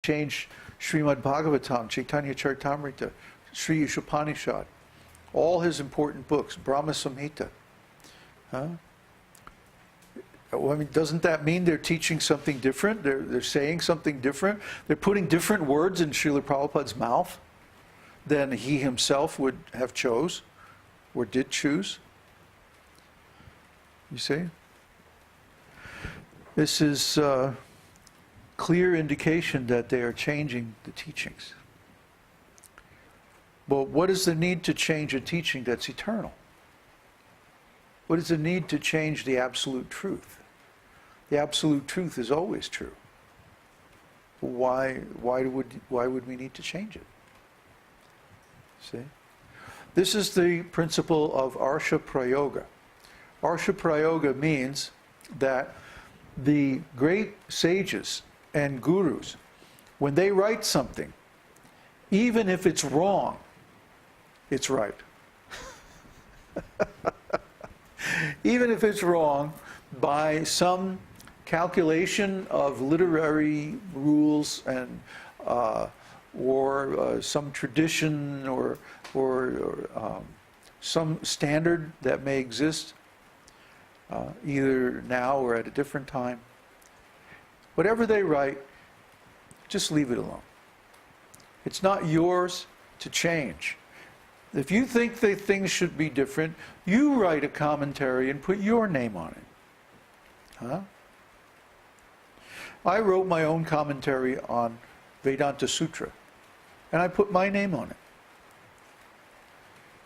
changed Śrīmad-Bhāgavatam, Caitanya-caritāmṛta, Sri Upanishad, all his important books, Brahma Samhita. Huh? Well, I mean, doesn't that mean they're teaching something different? They're saying something different? They're putting different words in Srila Prabhupada's mouth than he himself would have chose or did choose? You see? This is a clear indication that they are changing the teachings. But what is the need to change a teaching that's eternal? What is the need to change the absolute truth? The absolute truth is always true. Why would we need to change it? See? This is the principle of Arsha Prayoga. Arsha Prayoga means that the great sages and gurus, when they write something, even if it's wrong, it's right. Even if it's wrong by some calculation of literary rules and or some tradition or some standard that may exist either now or at a different time. Whatever they write, just leave it alone. It's not yours to change. If you think that things should be different, you write a commentary and put your name on it. Huh? I wrote my own commentary on Vedānta-sūtra, and I put my name on it.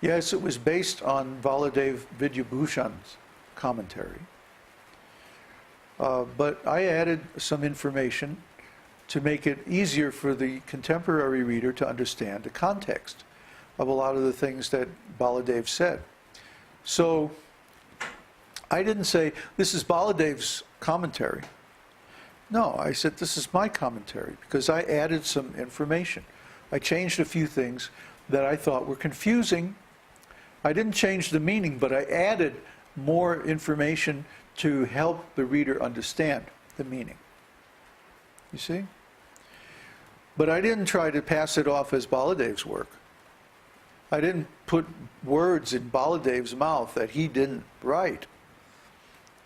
Yes, it was based on Baladev Vidyabhushan's commentary, but I added some information to make it easier for the contemporary reader to understand the context of a lot of the things that Baladev said. So I didn't say, this is Baladev's commentary. No, I said, this is my commentary, because I added some information. I changed a few things that I thought were confusing. I didn't change the meaning, but I added more information to help the reader understand the meaning. You see? But I didn't try to pass it off as Baladev's work. I didn't put words in Baladev's mouth that he didn't write.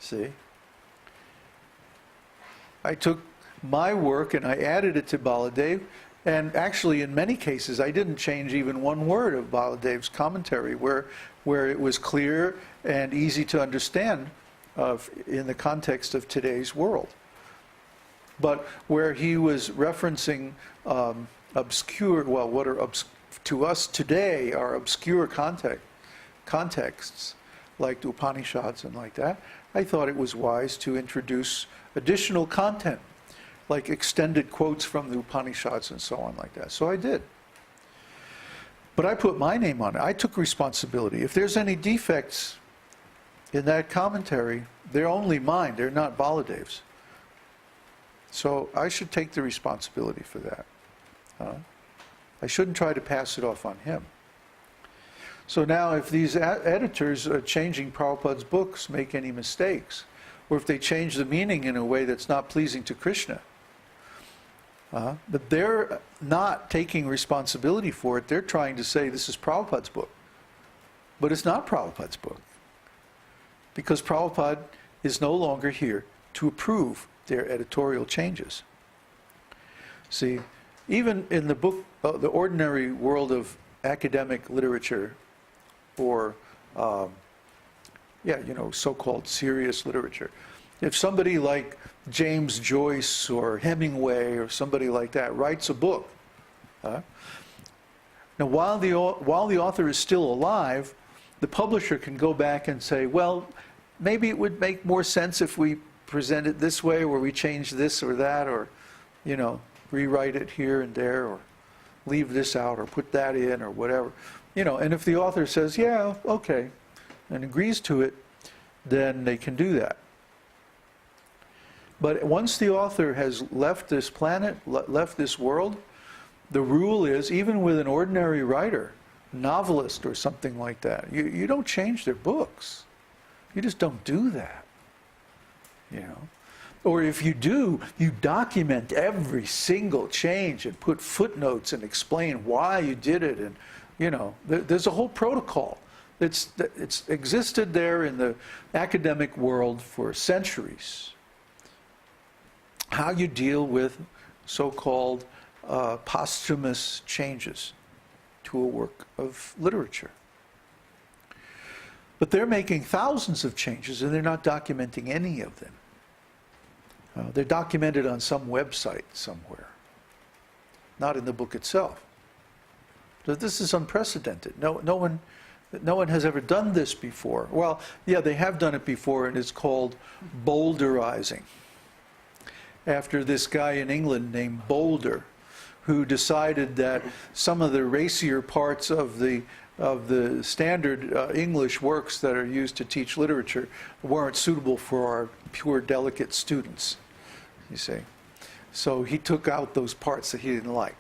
See? I took my work and I added it to Baladev, and actually in many cases I didn't change even one word of Baladev's commentary where it was clear and easy to understand in the context of today's world. But where he was referencing obscure, well, what are to us today are obscure contexts, like the Upanishads and like that, I thought it was wise to introduce additional content, like extended quotes from the Upanishads and so on like that. So I did. But I put my name on it. I took responsibility. If there's any defects in that commentary, they're only mine. They're not Baladev's. So I should take the responsibility for that. I shouldn't try to pass it off on him. So now if these editors changing Prabhupada's books make any mistakes, or if they change the meaning in a way that's not pleasing to Krishna, but they're not taking responsibility for it. They're trying to say this is Prabhupada's book. But it's not Prabhupada's book. Because Prabhupada is no longer here to approve their editorial changes. See, even in the book, the ordinary world of academic literature, or so-called serious literature, if somebody like James Joyce or Hemingway or somebody like that writes a book, now while the author is still alive, the publisher can go back and say, well, maybe it would make more sense if we present it this way, or we change this or that, or rewrite it here and there, or leave this out, or put that in, or whatever. And if the author says, yeah, okay, and agrees to it, then they can do that. But once the author has left this planet, left this world, the rule is, even with an ordinary writer, novelist or something like that, you don't change their books. You just don't do that. Or if you do, you document every single change and put footnotes and explain why you did it. And, there's a whole protocol. It's existed there in the academic world for centuries. How you deal with so-called posthumous changes to a work of literature. But they're making thousands of changes and they're not documenting any of them. They're documented on some website somewhere, not in the book itself. So this is unprecedented. No one has ever done this before. Well, yeah, they have done it before, and it's called boulderizing. After this guy in England named Boulder, who decided that some of the racier parts of the standard English works that are used to teach literature weren't suitable for our pure, delicate students, you see. So he took out those parts that he didn't like.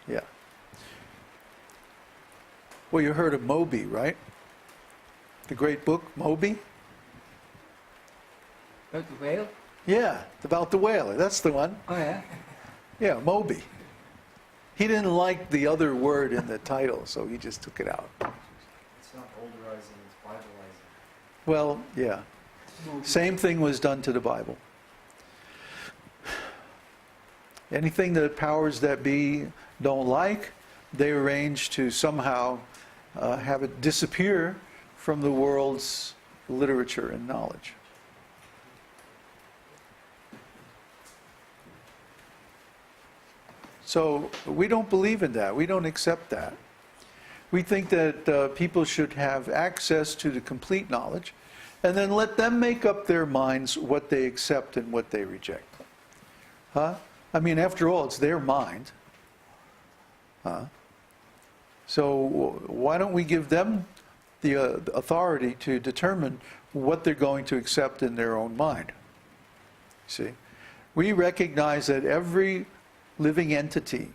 Yeah. Well, you heard of Moby, right? The great book, Moby? About the whale? Yeah, about the whale. That's the one. Oh, yeah? Yeah, Moby. He didn't like the other word in the title, so he just took it out. It's not olderizing, it's Bibleizing. Well, yeah. Same thing was done to the Bible. Anything that powers that be don't like, they arrange to somehow have it disappear from the world's literature and knowledge. So we don't believe in that. We don't accept that. We think that people should have access to the complete knowledge, and then let them make up their minds what they accept and what they reject. Huh? I mean, after all, it's their mind. Huh? So why don't we give them the authority to determine what they're going to accept in their own mind? See? We recognize that every living entity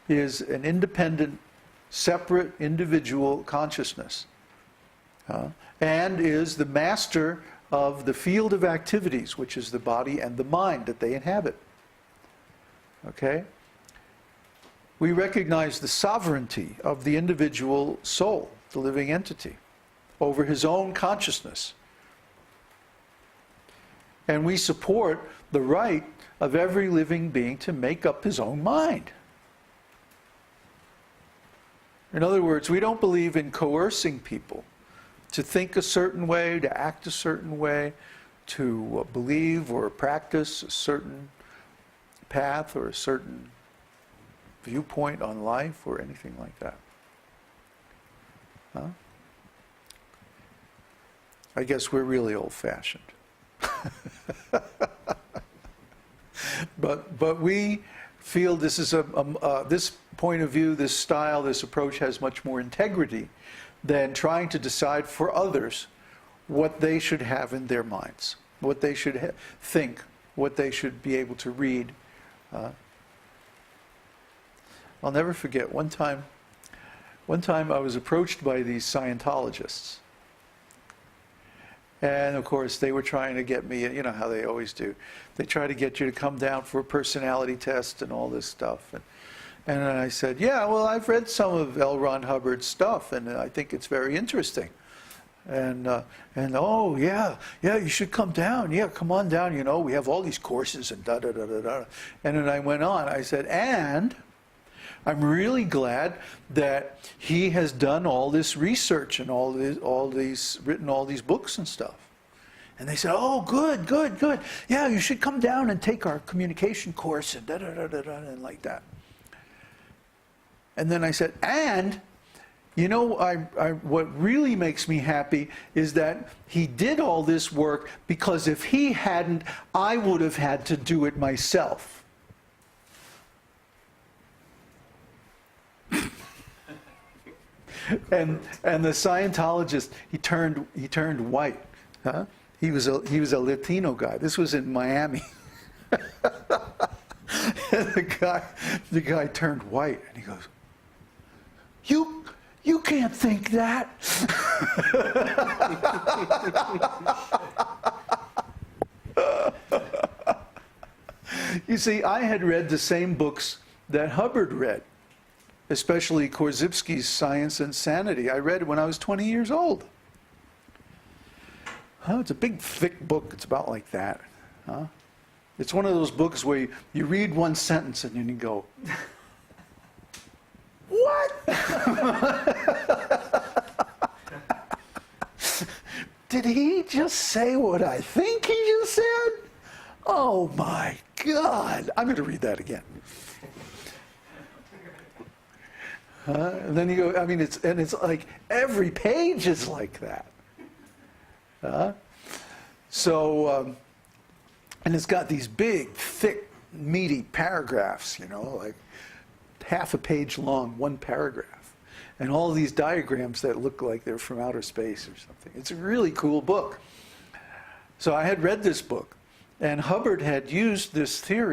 is an independent, separate, individual consciousness, and is the master of the field of activities, which is the body and the mind that they inhabit. Okay? We recognize the sovereignty of the individual soul, the living entity, over his own consciousness. And we support the right of every living being to make up his own mind. In other words, we don't believe in coercing people to think a certain way, to act a certain way, to believe or practice a certain path or a certain viewpoint on life or anything like that. Huh? I guess we're really old-fashioned. But we feel this is this point of view, this style, this approach has much more integrity than trying to decide for others what they should have in their minds, what they should think, what they should be able to read. I'll never forget one time I was approached by these Scientologists. And of course, they were trying to get me, you know how they always do. They try to get you to come down for a personality test and all this stuff. And I said, yeah, well, I've read some of L. Ron Hubbard's stuff, and I think it's very interesting. And oh, yeah, you should come down. Yeah, come on down, you know, we have all these courses and da-da-da-da-da. And then I went on. I said, and I'm really glad that he has done all this research and written all these books and stuff. And they said, oh, good. Yeah, you should come down and take our communication course and da-da-da-da-da and like that. And then I said, and, you know, what really makes me happy is that he did all this work because if he hadn't, I would have had to do it myself. And the Scientologist, he turned white. Huh? He was a Latino guy. This was in Miami. And the guy turned white, and he goes, "You can't think that." You see, I had read the same books that Hubbard read, especially Korzybski's Science and Sanity. I read it when I was 20 years old. It's a big, thick book. It's about like that. It's one of those books where you read one sentence and then you go, what? Did he just say what I think he just said? Oh my God. I'm going to read that again. And then you go, I mean, it's like every page is like that. And it's got these big, thick, meaty paragraphs, you know, like half a page long, one paragraph. And all these diagrams that look like they're from outer space or something. It's a really cool book. So I had read this book, and Hubbard had used this theory